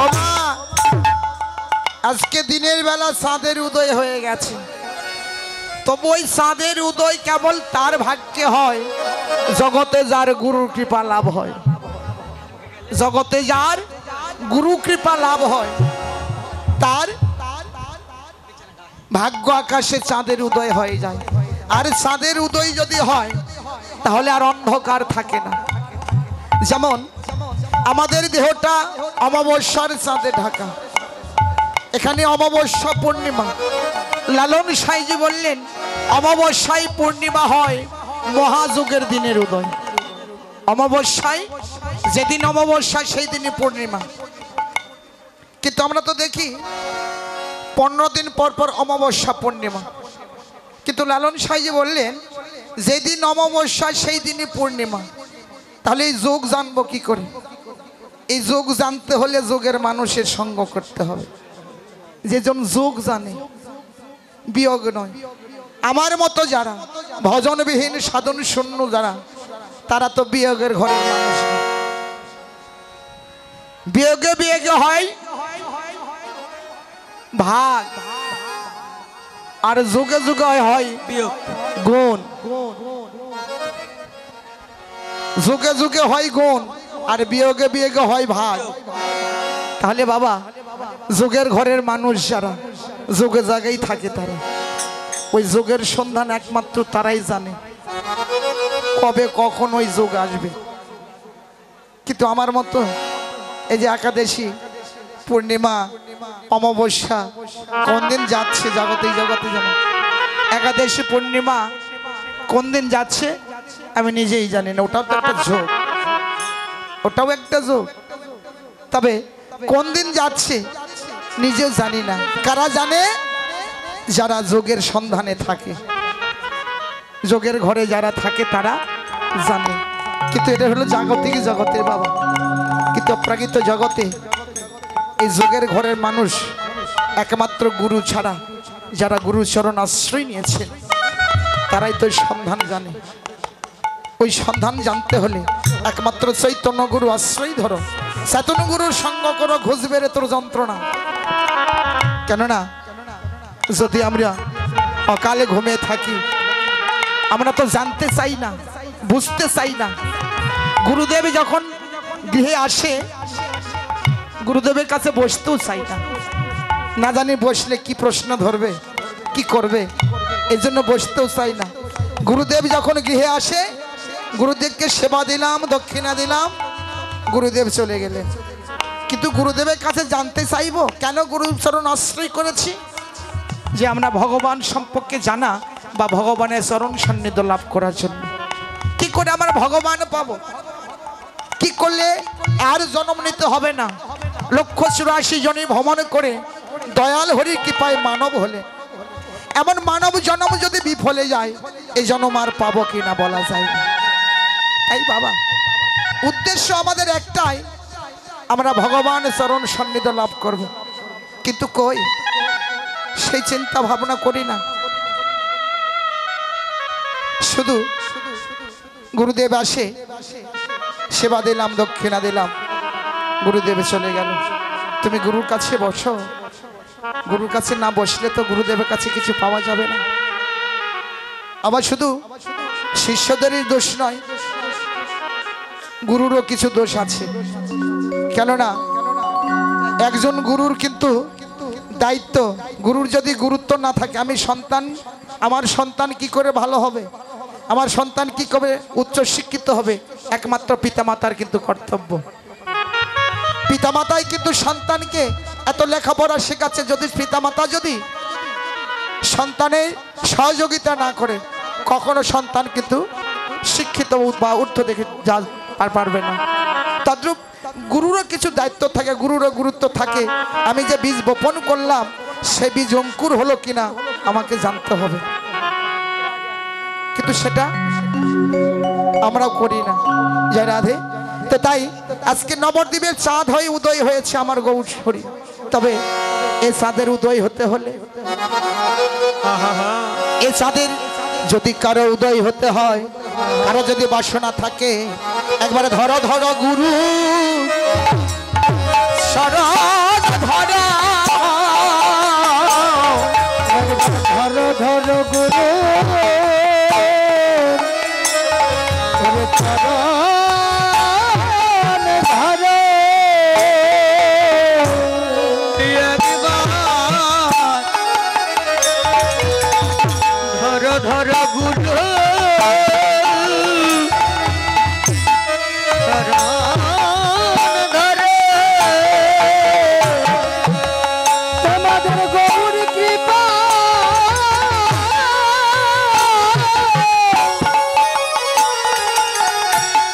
ওমা আজকে দিনের বেলা চাঁদের উদয় হয়ে গেছে, তবু ওই চাঁদের উদয় কেবল তার ভাগ্যে হয় জগতে যার গুরু কৃপা লাভ হয়। জগতে যার গুরু কৃপা লাভ হয় তার ভাগ্য আকাশে চাঁদের উদয় হয়ে যায়। আর চাঁদের উদয় যদি হয় তাহলে আর অন্ধকার থাকে না। যেমন আমাদের দেহটা অমাবস্যার চাঁদে ঢাকা, এখানে অমাবস্যা পূর্ণিমা। লালন সাইজি বললেন অমাবস্যায় পূর্ণিমা হয় মহাযুগের দিনের উদয়। অমাবস্যায় যেদিন অমাবস্যা সেই দিনই পূর্ণিমা। কিন্তু আমরা তো দেখি 15 দিন পর পর অমাবস্যা পূর্ণিমা। কিন্তু লালন সাইজি বললেন যেদিন অমাবস্যা সেই দিনই পূর্ণিমা। তাহলে এই যোগ জানবো কি করে? এই যোগ জানতে হলে যোগের মানুষের সঙ্গ করতে হবে। যেজন যোগ জানে বিয়োগ নয়। আমার মতো যারা ভজনবিহীন সাধন শূন্য যারা, তারা তো বিয়োগের ঘরের মানুষ। বিয়োগে বিয়োগে হয় ভাগ, আর যুগে যুগে হয় বিয়োগ গুণ। যুগে যুগে হয় গুণ আর বিয়োগে বিয়োগে হয় ভাগ। তাহলে বাবা যুগের ঘরের মানুষ যারা যুগে জায়গায় থাকে, তারা ওই যুগের সন্ধান একমাত্র তারাই জানে কবে কখন ওই যুগ আসবে। কিন্তু আমার মতো এই যে একাদশী, পূর্ণিমা, অমাবস্যা কোন দিন যাচ্ছে জগতে জানো। একাদশী পূর্ণিমা কোন দিন যাচ্ছে আমি নিজেই জানি না। ওটাও তো একটা যোগ, ওটাও একটা যোগ। তবে কোন দিন যাচ্ছে নিজেও জানি না। কারা জানে? যারা যোগের সন্ধানে থাকে, যোগের ঘরে যারা থাকে তারা জানে। কিন্তু এটা হলো জাগতিক জগতের বাবা। কিন্তু অপ্রাকৃত জগতে এই যোগের ঘরের মানুষ একমাত্র গুরু ছাড়া, যারা গুরু চরণ আশ্রয় নিয়েছে তারাই তো সন্ধান জানে। ওই সন্ধান জানতে হলে একমাত্র চৈতন্য গুরু আশ্রয় ধরো, চেতন গুরুর সঙ্গ করো, ঘুষবে রে তোর যন্ত্রণা। কেননা যদি আমরা অকালে ঘুমিয়ে থাকি, আমরা তো জানতে চাই না, বুঝতে চাই না। গুরুদেব যখন গৃহে আসে, গুরুদেবের কাছে বসতেও চাই না। না জানি বসলে কি প্রশ্ন ধরবে, কি করবে, এই জন্য বসতেও চাই না। গুরুদেব যখন গৃহে আসে, গুরুদেবকে সেবা দিলাম, দক্ষিণা দিলাম, গুরুদেব চলে গেলেন। কিন্তু গুরুদেবের কাছে জানতে চাইবো কেন গুরুচরণ আশ্রয় করেছি? যে আমরা ভগবান সম্পর্কে জানা বা ভগবানের চরণ সান্নিধ্য লাভ করার জন্য। কি করে আমরা ভগবান পাবো? কি করলে আর জন্ম নিতে হবে না? 184 জনে ভ্রমণ করে দয়াল হরির কৃপায় মানব হলে, এমন মানব জন্ম যদি বিফলে যায়, এই জন্ম আর পাবো কিনা বলা যায় না। তাই বাবা উদ্দেশ্য আমাদের একটাই, আমরা ভগবান চরণ সান্নিধ্য লাভ করব। কিন্তু কই সেই চিন্তা ভাবনা করি না। শুধু গুরুদেব আসে, সেবা দিলাম, দক্ষিণা দিলাম, গুরুদেব চলে গেল। তুমি গুরুর কাছে বসো। গুরুর কাছে না বসলে তো গুরুদেবের কাছে কিছু পাওয়া যাবে না। আবার শুধু শিষ্যদেরই দোষ নয়, গুরুরও কিছু দোষ আছে। কেননা একজন গুরুর কিন্তু দায়িত্ব, গুরুর যদি গুরুত্ব না থাকে, আমি সন্তান, আমার সন্তান কি করে ভালো হবে, আমার সন্তান কি করে উচ্চ শিক্ষিত হবে, একমাত্র পিতামাতার কিন্তু কর্তব্য। পিতামাতাই কিন্তু সন্তানকে এত লেখাপড়া শেখাচ্ছে। যদি পিতামাতা যদি সন্তানের সহযোগিতা না করে, কখনো সন্তান কিন্তু শিক্ষিত বা ঊর্ধ্ব দেখে যা পারবে না। তদ্রূপ গুরুরও কিছু দায়িত্ব থাকে, গুরুরও গুরুত্ব থাকে। আমি যে বীজ বপন করলাম, সে বীজ অঙ্কুর হলো কিনা আমাকে জানতে হবে। কিন্তু সেটা আমরাও করি না। জয় রাধে। তো তাই আজকে নবদ্বীপের চাঁদ হয়ে উদয় হয়েছে আমার গৌরী। তবে এই চাঁদের উদয় হতে হলে, এই চাঁদের যদি কারো উদয় হতে হয়, কারো যদি বাসনা থাকে, একবারে ধরো ধরো গুরু শরণ ধর গুরু তোমাদের গৌর কৃপা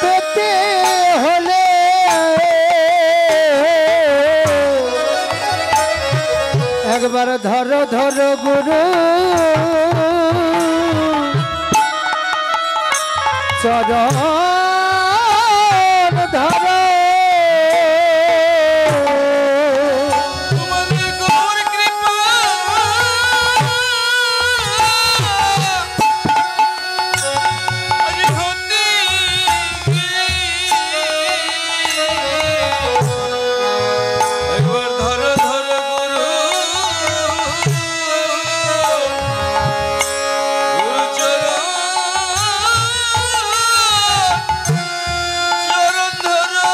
পেতে হলে একবার ধরো ধরো গুরু চরণ ধরো তোমাদের গৌর কৃপা আজ হতে একবার ধরো ধরো গুরু গুরু চরণ ধরো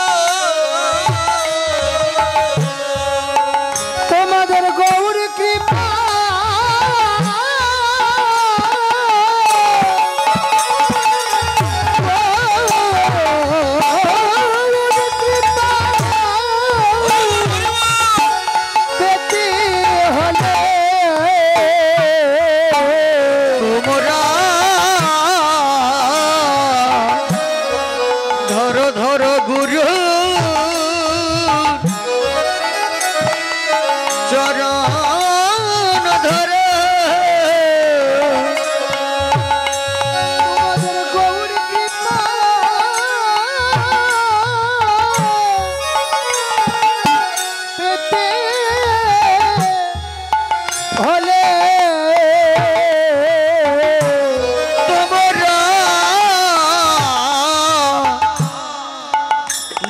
তোমাদের গৌর কৃপা পেতে হলে তোমরা ধরো ধরো গুরু চরণ ধরো তোমাদের গৌর কৃপা পেতে হলে তোমরা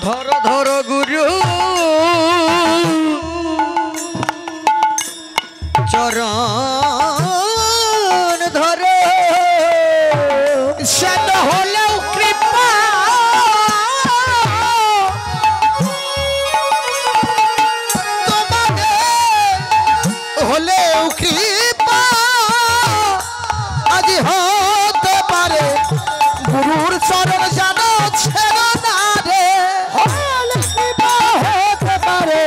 ধরো ধরো গুরু চরণ ধরো সেত হলেও কৃপা তোমাদের হলেও কৃপা আজ হতে পারে গুরুর চরণ জানো ছেড়ো না রে হলে কৃপা হতে পারে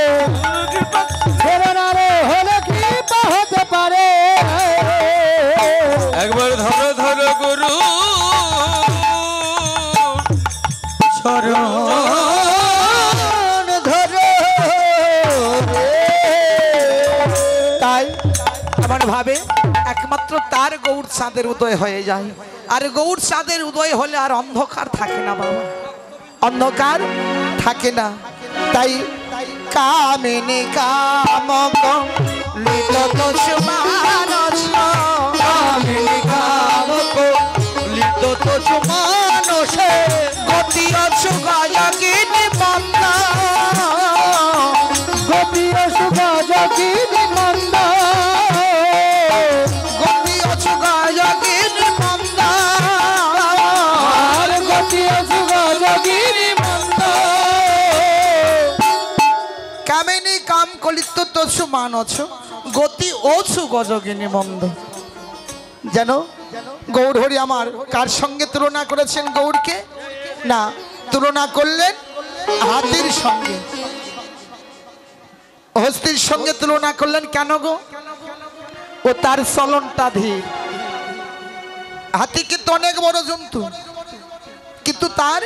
ছেড়ো না রে হলে কৃপা হতে পারে একবার ধরো ধরো গুরু চরণ ধরো তাই এমন ভাবে একমাত্র তার গৌর চাঁদের উদয় হয়ে যায় আর গৌর চাঁদের উদয় হলে আর অন্ধকার থাকে না বাবা অন্ধকার থাকে না তাই কামিনী কামক লিত সুমানস কামিনী কামক লিত তো সুমানসে গতি অসুগিনী মন্দ গতি অসুগিনী মন্দ গতি অসুগিনী মন্দ আর গতি অসুগিনী মন্দ কামিনী কাম কলিত তসু মানছ গতি অসু গজগিনী মন্দ যেন গৌর হরি আমার কার সঙ্গে তুলনা করেছেন গৌরকে না তুলনা করলেন হাতির সঙ্গে হস্তির সঙ্গে তুলনা করলেন কেন গো ও তার চলনটা ধীর হাতি কিন্তু অনেক বড় জন্তু কিন্তু তার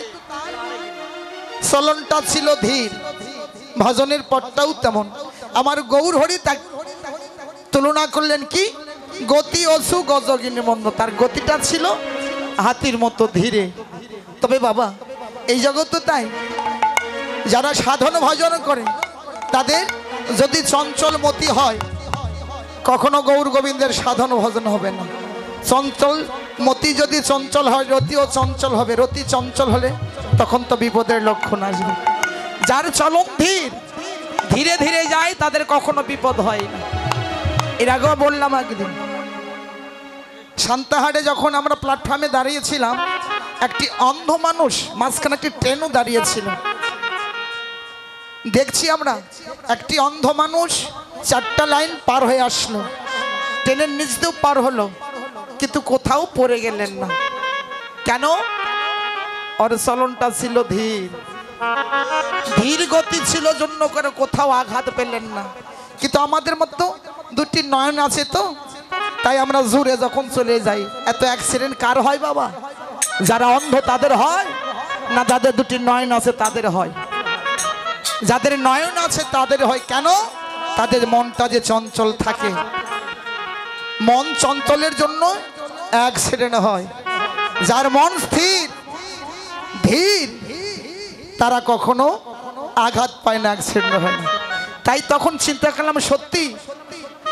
চলনটা ছিল ধীর ভজনের পথটাও তেমন আমার গৌর হরি তার তুলনা করলেন কি গতি অসু গজগিনী মন্দ তার গতিটা ছিল হাতির মতো ধীরে তবে বাবা এই জগৎ তো তাই যারা সাধন ভজন করে তাদের যদি চঞ্চল মতি হয় কখনো গৌর গোবিন্দের সাধন ভজন হবে না চঞ্চল মতি যদি চঞ্চল হয় রতিও চঞ্চল হবে রতি চঞ্চল হলে তখন তো বিপদের লক্ষণ আসবে যার চলন ধীর ধীরে ধীরে যায় তাদের কখনো বিপদ হয় না এর আগেও বললাম একদিন শান্তাহাটে যখন আমরা প্ল্যাটফর্মে দাঁড়িয়েছিলাম একটি অন্ধ মানুষ মাঝখানে একটি ট্রেনও দাঁড়িয়েছিল দেখছি আমরা একটি অন্ধ মানুষ 4টা লাইন পার হয়ে আসলো ট্রেনের নিচ দিয়েও পার হলো কিন্তু কোথাও পড়ে গেলেন না। কেন? ওর চলনটা ছিল ধীর, ধীর গতি ছিল জন্য করে কোথাও আঘাত পেলেন না। কিন্তু আমাদের মতো দুটি নয়ন আছে তো, তাই আমরা জোরে যখন চলে যাই। এত অ্যাক্সিডেন্ট কার হয় বাবা? যারা অন্ধ তাদের হয় না যাদের দুটি নয়ন আছে তাদের হয়? যাদের নয়ন আছে তাদের হয়। কেন? তাদের মনটা যে চঞ্চল থাকে, মন চঞ্চলের জন্য অ্যাক্সিডেন্ট হয়। যার মন স্থির ধীর তারা কখনো আঘাত পায় না, অ্যাক্সিডেন্ট হয় না। তাই তখন চিন্তা করলাম, সত্যি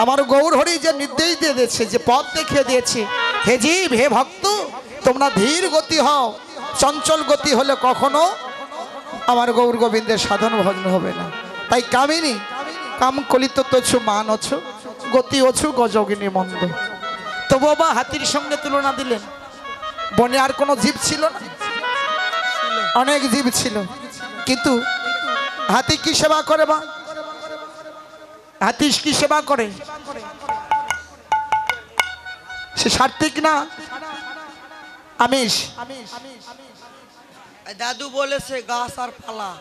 আমার গৌর হরি যে নির্দেশ দিয়ে দিয়েছে, যে পথ দেখিয়ে দিয়েছে, হে জীব, হে ভক্ত, তোমরা ধীর গতি হও। চঞ্চল গতি হলে কখনো আমার গৌর গোবিন্দের সাধন ভজন হবে না। তাই কামিনী কাম কলিত তোছু মান অছু গতি অছু গজগিনী মন্দ। তো বাবা হাতির সঙ্গে তুলনা দিলেন। বনে আর কোনো জীব ছিল না? অনেক জীব ছিল, কিন্তু হাতি কি সেবা করে? বা হাতি কি সেবা করে? সে সাত্বিক না আমিষ? দাদু বলেছে গাছ আর পালা,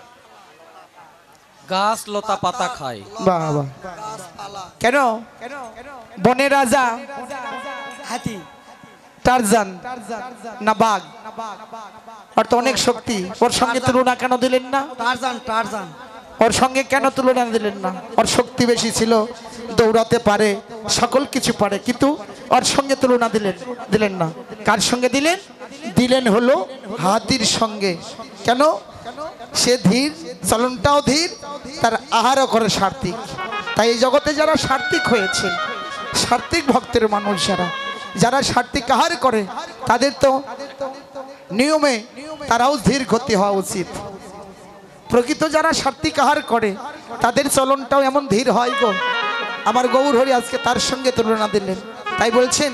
গাছ লতা পাতা খায়। বাবা গাছ পালা। কেন? বনের রাজা হাতি টারজান না বাঘ? ওর তো অনেক শক্তি, ওর সঙ্গে তুলনা কেন দিলেন না? Tarzan, Tarzan. ওর সঙ্গে কেন তুলনা দিলেন না? ওর শক্তি বেশি ছিল, দৌড়াতে পারে, সকল কিছু পারে, কিন্তু ওর সঙ্গে তুলনা দিলেন না। কার সঙ্গে দিলেন? দিলেন হলো হাতির সঙ্গে। কেন? সে ধীর, চলনটাও ধীর, তার আহারও করে সাত্বিক। তাই এই জগতে যারা সাত্বিক হয়েছে, সাত্বিক ভক্তের মানুষ যারা সাত্বিক আহার করে, তাদের তো নিয়মে তারাও ধীর গতি হওয়া উচিত। প্রকৃত যারা সাত্বিক আহার করে তাদের চলনটাও এমন ধীর হয় গো। আমার গৌর হরি আজকে তার সঙ্গে তুলনা দিলেন। তাই বলছেন,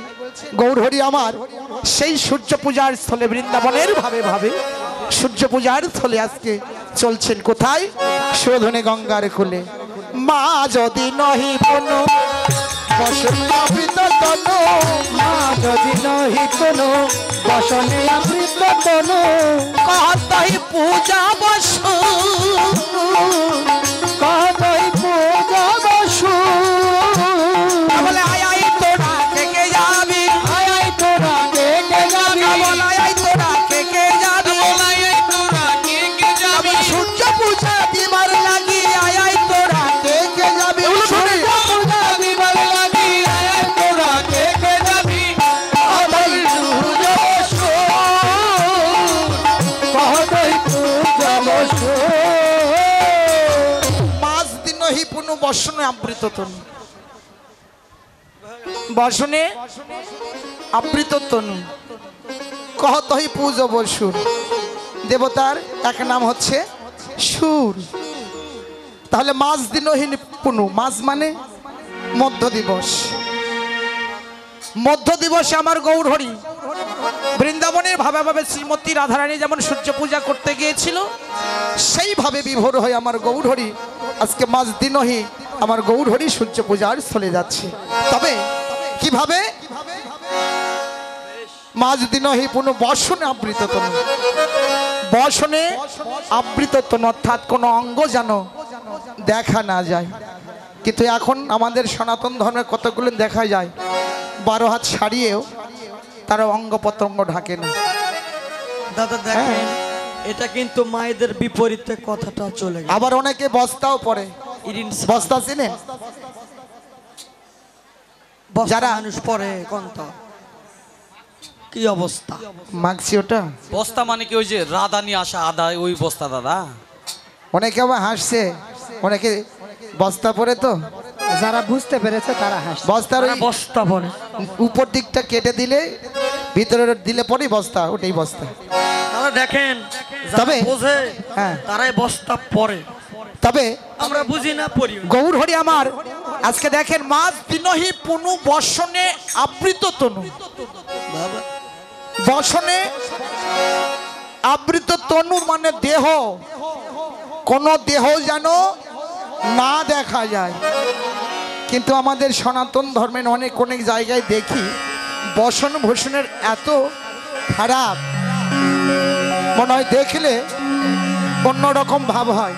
গৌর হরি আমার সেই সূর্য পূজার স্থলে, বৃন্দাবনের ভাবে ভাবে সূর্য পূজার স্থলে আজকে চলছেন। কোথায়? শোধনে গঙ্গার কোলে। মা যদি নহি কোনো বসনে আবৃত তনু, মা যদি নহি কোনো বসনে আবৃত তনু, কতই পূজা বসু, কতই পূজা বসু। বলে আয় আয় তোরা কে কে যাবি, আয় আয় তোরা কে কে যাবি, বলে আয় আয় তোরা কে কে যাবি, বলে আয় আয় তোরা কে কে যাবি, সূর্য পূজা দিবার লাগি, আয় আয় তোরা কে কে যাবি, সূর্য পূজা দিবার লাগি, আয় আয় তোরা কে কে যাবি, কতই পূজা বসু, কতই পূজা বসু। মাস দিন হি পুনঃ বসনে আবৃত তনু, বসনে আবৃত তনু, কহতহি পূজা বসুর। দেবতার এক নাম হচ্ছে সুর। তাহলে মাস দিনহীন পুনু, মাস মানে মধ্য দিবস। মধ্য দিবসে আমার গৌর হরি বৃন্দাবনের ভাবে ভাবে শ্রীমতী রাধারানী যেমন সূর্য পূজা করতে গিয়েছিল, সেইভাবে বিভোর হয়ে আমার গৌর হরি আজকে মাস দিনহি আমার গৌর হরি সূর্য পূজার স্থলে যাচ্ছে। তবে কিভাবে? মাস দিনহি পুনঃ বসনে আবৃত তনু, বসনে আবৃত তনু, অর্থাৎ কোনো অঙ্গ যেন দেখা না যায়। কিন্তু এখন আমাদের সনাতন ধর্মে কতগুলো দেখা যায়, 12 হাত ছাড়িয়েও তারা অঙ্গ প্রত্যঙ্গ ঢাকে না। দাদা দেখেন, এটা কিন্তু মায়েদের বিপরীতে কথাটা চলে গেল। আবার অনেকে বস্তাও পরে। বস্তা চিনেন? যারা মানুষ পরে কোনটা কি অবস্থা? মাগছি ওটা। বস্তা মানে কি? ওই যে রাধা নিয়ে আসা আদা, ওই বস্তা দাদা। অনেকে আবার হাসছে, অনেকে বস্তা পরে, তো যারা বুঝতে পেরেছে তারা হাসছে। বস্তার ওই বস্তা পরে উপর দিকটা কেটে দিলে, ভিতরে দিলে পরেই বস্তা, ওটাই বস্তা। তারা দেখেন, তবে যারা বোঝে হ্যাঁ, তারাই বস্তা পরে, তবে আমরা বুঝি না, পড়ি। গৌর হরি আমার আজকে দেখেন, মাস দিনহি পুনঃ বসনে আবৃত তনু, বাবা বসনে আবৃত তনু মানে দেহ, কোন দেহ যেন না দেখা যায়। কিন্তু আমাদের সনাতন ধর্মের অনেক অনেক জায়গায় দেখি বসন ভূষণের এত খারাপ, মনে হয় দেখলে অন্যরকম ভাব হয়।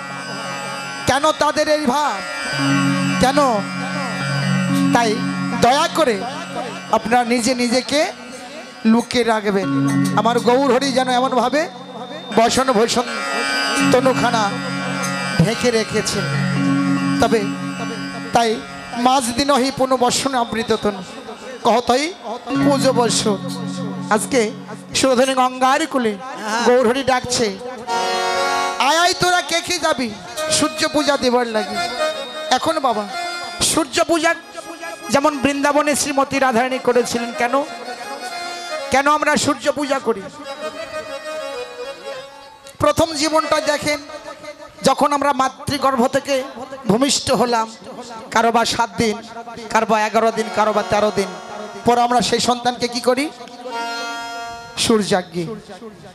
কেন তাদের এই ভাব, কেন? তাই দয়া করে আপনারা নিজে নিজেকে লুকিয়ে রাখবেন। আমার গৌর হরি যেন এমনভাবে বসন ভূষণ তনুখানা ঢেকে রেখেছেন। তবে তাই মাঝ দিন হি পুনঃ বর্ষণ আবৃত তনু কহতই পুজো বর্ষ। আজকে সুরধনী গঙ্গার কুলে গৌর হরি ডাকছে, আয় আয় তোরা কে কে যাবি সূর্য পূজা দেবার লাগে। এখন বাবা সূর্য পূজা যেমন বৃন্দাবনে শ্রীমতী রাধারানী করেছিলেন, কেন কেন আমরা সূর্য পূজা করি? প্রথম জীবনটা দেখেন, যখন আমরা মাতৃগর্ভ থেকে ভূমিষ্ঠ হলাম, কারো বা 7 দিন, কারো বা 11 দিন, কারো বা 13 দিন পর আমরা সেই সন্তানকে কি করি? সূর্যাগ্নি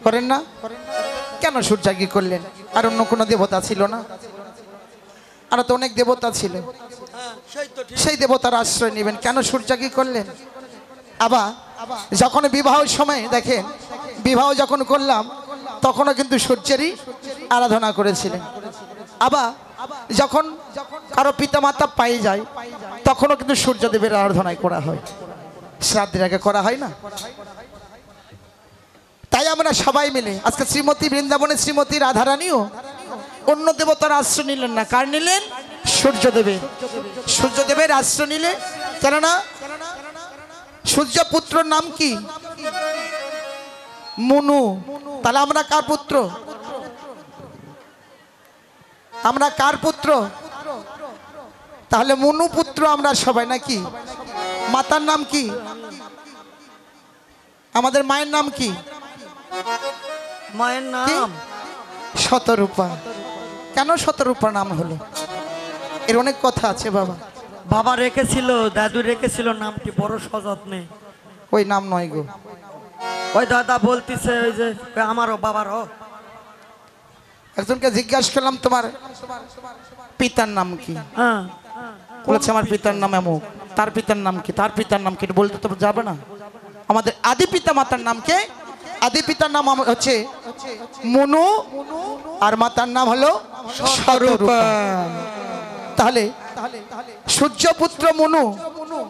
করেন না? কেন সূর্যাগ্নি করলেন? আর অন্য কোনো দেবতা ছিল না? আর তো অনেক দেবতা ছিল, সেই দেবতার আশ্রয় নেবেন, কেন সূর্যাগ্নি করলেন? আবার যখন বিবাহের সময় দেখেন, বিবাহ যখন করলাম তখনও কিন্তু সূর্যেরই আরাধনা করেছিলেন। আবার যখন কারো পিতা মাতা পাই যায় তখনও কিন্তু সূর্যদেবের আরাধনায় করা হয়, শ্রাদ্ধের আগে করা হয় না? তাই আমরা সবাই মিলে আজকে শ্রীমতী বৃন্দাবনে শ্রীমতী রাধারানীও অন্য দেবতার আশ্রয় নিলেন না, কার নিলেন? সূর্যদেবের। সূর্যদেবের আশ্রয় নিলে, কেননা সূর্যপুত্র নাম কি? মনু। তাহলে আমরা কার পুত্র? আমরা কার পুত্র? তাহলে মনু পুত্র আমরা সবাই নাকি? মাতার নাম কি? আমাদের মায়ের নাম কি? মায়ের নাম শতরূপা। কেন শতরূপা নাম হলো? এর অনেক কথা আছে বাবা। বাবা রেখেছিল, দাদু রেখেছিল নামটি বড় সযত্নে। ওই নাম নয় গো। ওই দাদা বলতিছে ওই যে আমারও বাবারও। একজনকে জিজ্ঞাসা করলাম তোমার পিতার নাম কি? হ্যাঁ, বলেছে আমার পিতার নাম এমুক। তার পিতার নাম কি? তার পিতার নাম কি? বলতে তো যাবে না। আমাদের আদি পিতা মাতার নাম কে? আদি পিতার নাম হচ্ছে মনু, আর মাতার নাম হলো শতরূপা। তাহলে সূর্যপুত্র মনু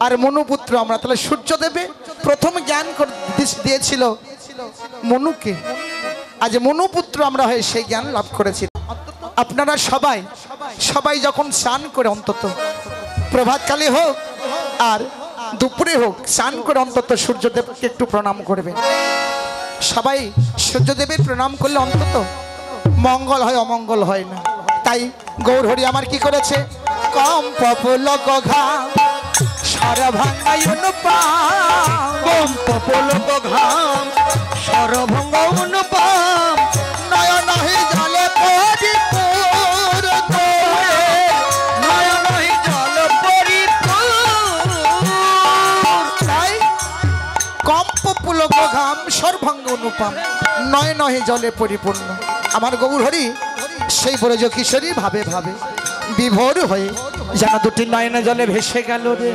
আর মনুপুত্র আমরা। তাহলে সূর্যদেবে প্রথম জ্ঞান দিয়েছিল মনুকে, আজ মনুপুত্র আমরা হয়ে সেই জ্ঞান লাভ করেছি। আপনারা সবাই সবাই যখন স্নান করে, অন্তত প্রভাতকালে হোক আর দুপুরে হোক, স্নান করে অন্তত সূর্যদেবকে একটু প্রণাম করবেন। সবাই সূর্যদেবের প্রণাম করলে অন্তত মঙ্গল হয়, অমঙ্গল হয় না। তাই গৌর হরি আমার কি করেছে? কম পপুলক ঘাম সরভঙ্গায় অনুপাম, কম পপলক ঘাম সরভঙ্গ অনুপম, নয়ন হি জলে পরিপূর্ণ, নয়ন হি জল পরিপূর্ণ। তাই কম পপুলক ঘাম সরভঙ্গ অনুপম, নয়ন হি জলে পরিপূর্ণ। আমার গৌর হরি সেই ব্রজ কিশোরী ভাবে ভাবে বিভোর হয়ে যেন দুটি নয়ন জলে ভেসে গেল রে,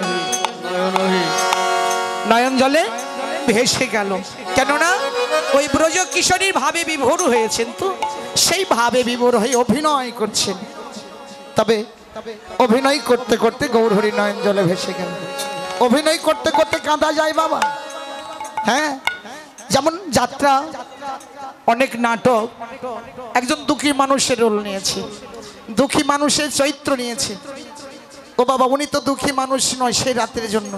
নয়ন জলে ভেসে গেল। কেননা ওই ব্রজ কিশোরীর ভাবে বিভোর হয়েছেন, তো সেই ভাবে বিভোর হয়ে অভিনয় করছেন। তবে অভিনয় করতে করতে গৌর হরি নয়ন জলে ভেসে গেল। অভিনয় করতে করতে কাঁদা যায় বাবা। হ্যাঁ, যেমন যাত্রা, অনেক নাটক একজন দুঃখী মানুষের রোল নিয়েছে, দুঃখী মানুষের চরিত্র নিয়েছে। ও বাবা, উনি তো দুঃখী মানুষ নয় সেই রাতের জন্য,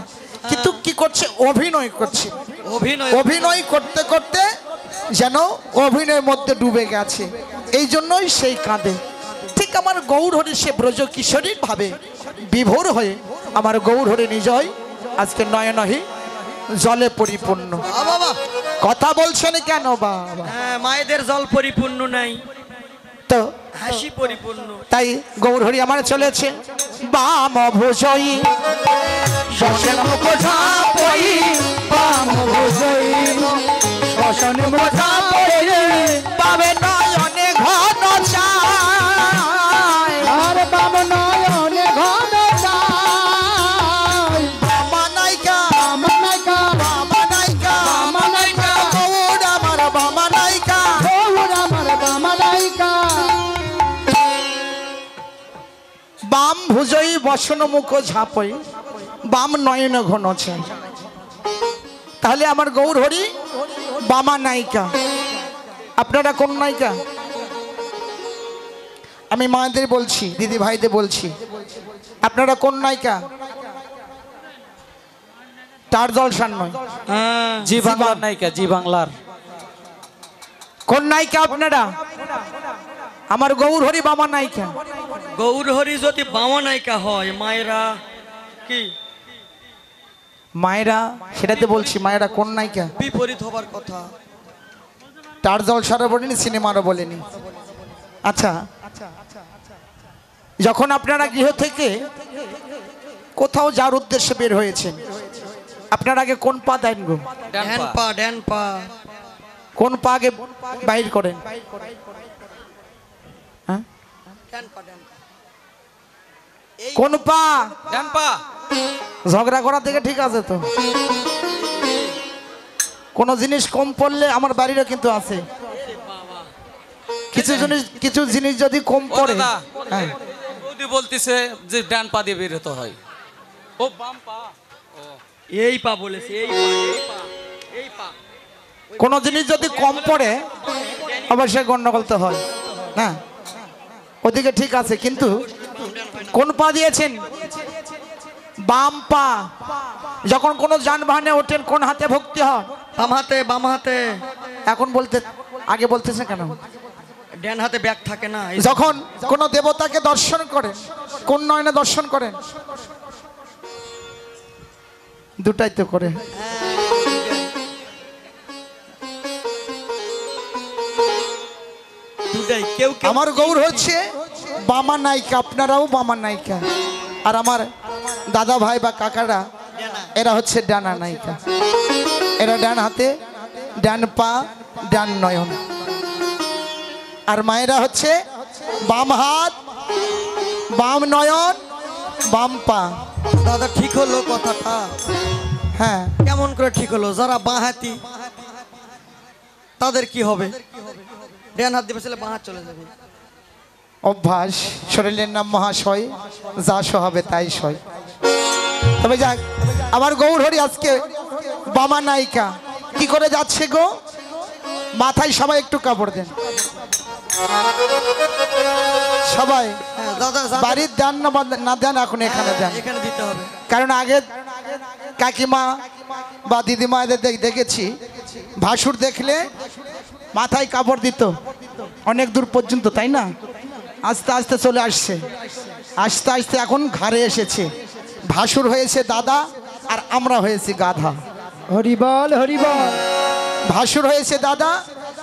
কিন্তু কি করছে? অভিনয় করছে। অভিনয় করতে করতে যেন অভিনয়ের মধ্যে ডুবে গেছে, এই জন্যই সেই কাঁদে। ঠিক আমার গৌর হরি সে ব্রজ কিশোরীর ভাবে বিভোর হয়ে আমার গৌর হরি নিজয় আজকে নয়নহি জলে পরিপূর্ণ। বাবা কথা বলছেন কেন বাবা? হ্যাঁ, মায়েদের জল পরিপূর্ণ নাই, তো হাসি পরিপূর্ণ। তাই গৌর হরি আমার চলেছে বাম ভুজয়ী শ্মশান বোঝাপই, বাম ভুজয়ী শ্মশান বোঝাপই, পাবে নয়নে ঘন চাই, আর বাম নয়নে ঘন চাই, বাবা নাইকা, বাবা নাইকা, বাবা ভুজই বসন মুখ ঝাপই বাম নয়ন ঘন চাই। তাহলে আমার গৌর হরি বামা নায়িকা, আপনারা কোন নায়িকা? আমি মায়েদের বলছি, দিদি ভাইদের বলছি, আপনারা কোন নায়িকা? তার জলসান নয়, জি বাংলার নায়িকা, জি বাংলার। কোন নায়িকা আপনারা? আমার গৌর হরি বামা নায়িকা। গৌর হরি যদি বামা নায়িকা হয়, মায়েরা কি মায়েরা? সেটাতে বলছি, মায়েরা কোন নায়িকা? বিপরীত হবার কথা। তার জলসারও বলেনি, সিনেমারও বলেনি। আচ্ছা, যখন আপনারা গৃহ থেকে কোথাও যাওয়ার উদ্দেশ্যে বের হয়েছেন, আপনার আগে কোন পা দেন গো? ড্যান পা, ড্যান পা। কোন পা আগে বাইর করেন? হ্যাঁ? ড্যান পা, ড্যান পা। কোন পা? ডান পা। ঝগড়া করা থেকে ঠিক আছে তো? কোন জিনিস কম পড়লে আমার বাড়িরও কিন্তু আছে, কিছু জিনিস যদি কম ও পড়ে, দাদা, হ্যাঁ, বৌদি বলতেছে যে ডান পা দিয়ে বেরোতে হয়। ও বাম পা। ও এই পা বলেছে, এই পা, এই পা, এই পা। কোন জিনিস যদি কম পড়ে অবশ্যই গন্ডগোল তো হয় না। ওদিকে ঠিক আছে, কিন্তু কোন পা দিয়েছেন? বাম পা। যখন কোন যানবাহনে ওঠেন কোন হাতে ভক্তি হয়? বাম হাতে, বাম হাতে। এখন বলতে আগে বলতেছে কেন? ডান হাতে ব্যাগ থাকে না। যখন কোন দেবতাকে দর্শন করেন কোন নয়নে দর্শন করেন? দুটাই তো করে। দুটাই। কেউ কেউ আমার গৌর হচ্ছে বামা নায়িকা, আপনারাও বামা নায়িকা, আর আমার দাদা ভাই বা কাকারা এরা হচ্ছে ডানা নায়িকা। এরা ডান হাতে, ডান পা, ডান নয়ন। আর মায়েরা হচ্ছে বাম হাত, বাম নয়ন, বাম পা। দাদা ঠিক হলো কথাটা? হ্যাঁ, কেমন করে ঠিক হলো? যারা বাঁ হাতি তাদের কি হবে? ডান হাত দিবে ছেলে, বাঁ হাত চলে যাবে। অভ্যাস, শরীরের নাম মহাশয়, যা সহাবে তাই সয়। তবে যাক, আমার গৌর হরি আজকে বামা নায়িকা। কি করে যাচ্ছে গো? মাথায় সবাই একটু কাপড় দেন, সবাই। হ্যাঁ, দাদা বাড়ির দেন না দেন, এখন এখানে দেন। এখানে দিতে হবে। কারণ আগে কাকিমা বা দিদিমাদের দেখেছি, ভাসুর দেখলে মাথায় কাপড় দিত অনেক দূর পর্যন্ত, তাই না? আস্তে আস্তে চলে আসছে, আস্তে আস্তে এখন ঘরে এসেছে। ভাসুর হয়েছে দাদা, আর আমরা হয়েছি গাধা। হরিবল হরিবল। ভাসুর হয়েছে দাদা,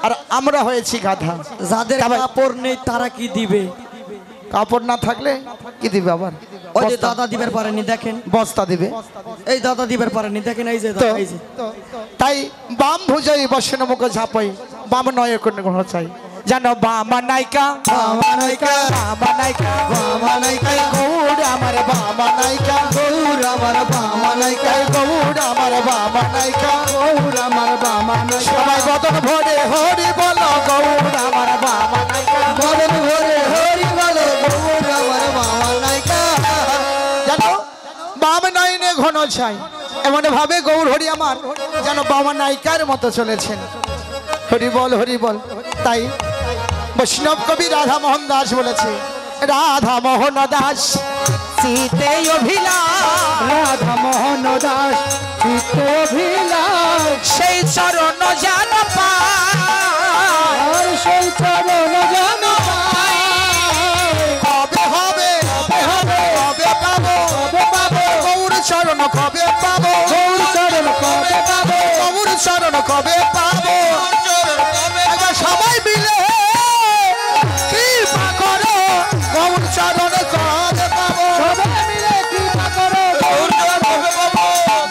আর আমরা হয়েছি গাধা। যাদের কাপড় নেই তারা কি দিবে? কাপড় না থাকলে কি দিবে? আবার ওই যে দাদা দিবার পারেনি, দেখেন। বস্তা দিবে। এই দাদা দিবার পারেনি, দেখেন। এই যে তো দাদা, এই যে। তাই বাম ভুজাই বসেন মুখ ঝাপাই বাম নয় কোন চাই। জানো বামা নায়িকা, বামা নায়িকা, বামা নায়িকা, বামা নায়িকা। গৌর আমার বামা নায়িকা, গৌর আমার বামা নায়িকা, গৌর আমার বামা নায়িকা, গৌর আমার বামা নায়িকা। সবাই বদন ভরে হরি বলো গৌর আমার বামা নায়িকা, বদন ভরে হরি বলো গৌর আমার বামা নায়িকা। জানো বাম নয়নে ঘন ছাই, এমন ভাবে গৌর হরি আমার যেন বামা নায়িকার মতো চলেছেন। হরি বল, হরি বল। তাই বৈষ্ণব কবি রাধা মোহন দাস বলেছে, রাধা মোহন দাস শীতে অভিলাষ, রাধা মোহন দাস চিত্তে অভিলাষ, সেই চরণ যেন পায়, আর সেই চরণ যেন পাই। কবে হবে, কবে হবে, কবে পাবো, কবে পাবো, গৌর চরণ কবে পাবো, গৌর চরণ কবে পাবো, গৌর চরণ কবে পাবো। একবার সবাই মিলে কৃপা করো, গৌর চরণ কবে পাবো, সবাই মিলে কৃপা করো, গৌর চরণ কবে পাবো,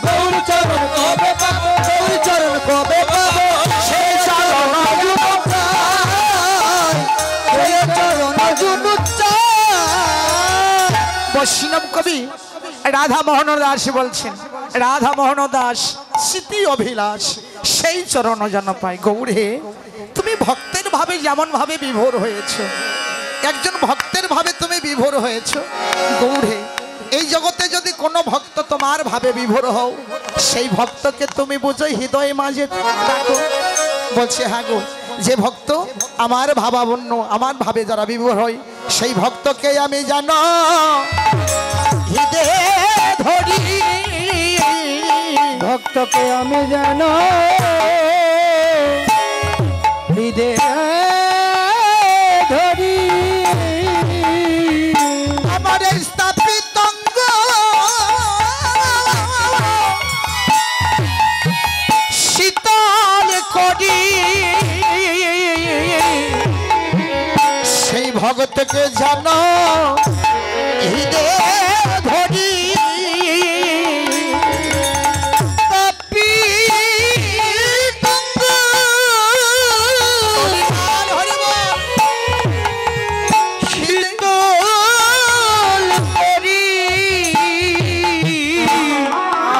গৌর চরণ কবে পাবো, গৌর চরণ কবে পাবো, সেই চরণ যুগ চাই, সেই চরণ যুগ চাই। বৈষ্ণব কবি রাধা মোহন দাস বলছেন, রাধা মোহন দাস স্মৃতি অভিলাষ, সেই চরণ যেন পাই। গৌরে তুমি ভক্তের ভাবে যেমন ভাবে বিভোর হয়েছ, একজন ভক্তের ভাবে তুমি বিভোর হয়েছো গৌড়ে। এই জগতে যদি কোনো ভক্ত তোমার ভাবে বিভোর হও, সেই ভক্তকে তুমি বুঝো হৃদয়ে মাঝে ডাকো। বলছে হ্যাঁ গো, যে ভক্ত আমার ভাবাবন্য, আমার ভাবে যারা বিভোর হয়, সেই ভক্তকে আমি জানো হৃদয়ে ধরি। ভক্তকে আমি জানো হৃদয়ে ধরি। আমার এই স্থাপিত অঙ্গ শীতল করি, সেই ভগতকে জানো হৃদয়ে ধরি।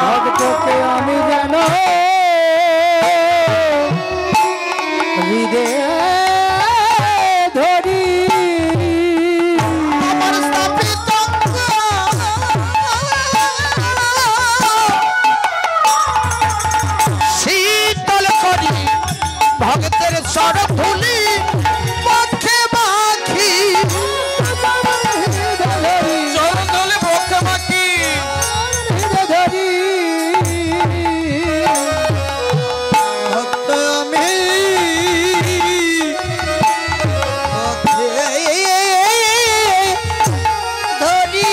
ভক্তকে আমি জানো হৃদয়ে ধরি। আমার স্থাপিত অঙ্গ শীতল করি, ভক্তের চরণধূলি মুখে মাখি। চরণতলে বক্ষে মাখি। ধরি ভক্ত আমি ধরি।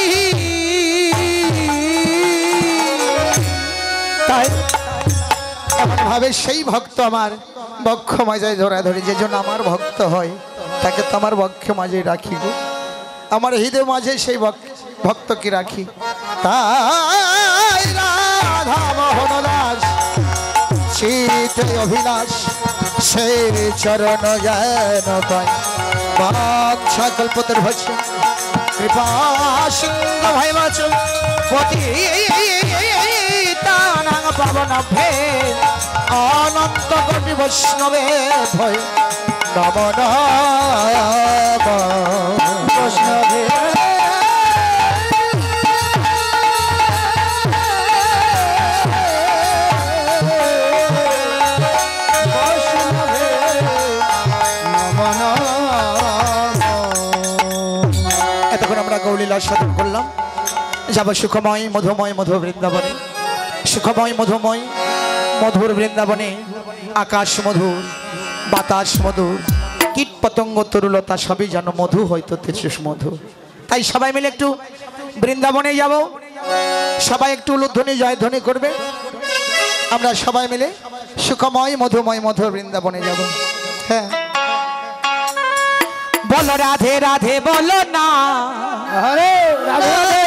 তাই এমন ভাবে সেই ভক্ত আমার বক্ষ মাঝে ধরা ধরে, যে জন্য আমার ভক্ত হয় তাকে তো আমার বক্ষ মাঝে রাখি গো, আমার হৃদয় মাঝে সেই ভক্তকে রাখি। তাই রাধা মোহন দাস শীতে অভিলাষ সেই চরণ যেন পাই। বাঞ্ছা কল্পতর ভস্য কৃপা সিংহ ভাই মাছ পতি তানাং পাবন ভে অনন্ত কোটি বৈষ্ণবে ভয় নমন বৈষ্ণবে। এতক্ষণ আমরা গৌলীলা সাধন করলাম, যাব সুখময় মধুময় মধু বৃন্দাবনে। সুখময় মধুময় মধুর বৃন্দাবনে আকাশ মধুর, বাতাস মধুর, কীট পতঙ্গ তরুলতা সবই যেন মধু, হয়তো তেজস মধু। তাই সবাই মিলে একটু বৃন্দাবনে যাব, সবাই একটু উলুধ্বনি জয়ধ্বনি করবে। আমরা সবাই মিলে সুখময় মধুময় মধুর বৃন্দাবনে যাব। হ্যাঁ, বলো রাধে রাধে বলো না, হরে রাধে রাধে।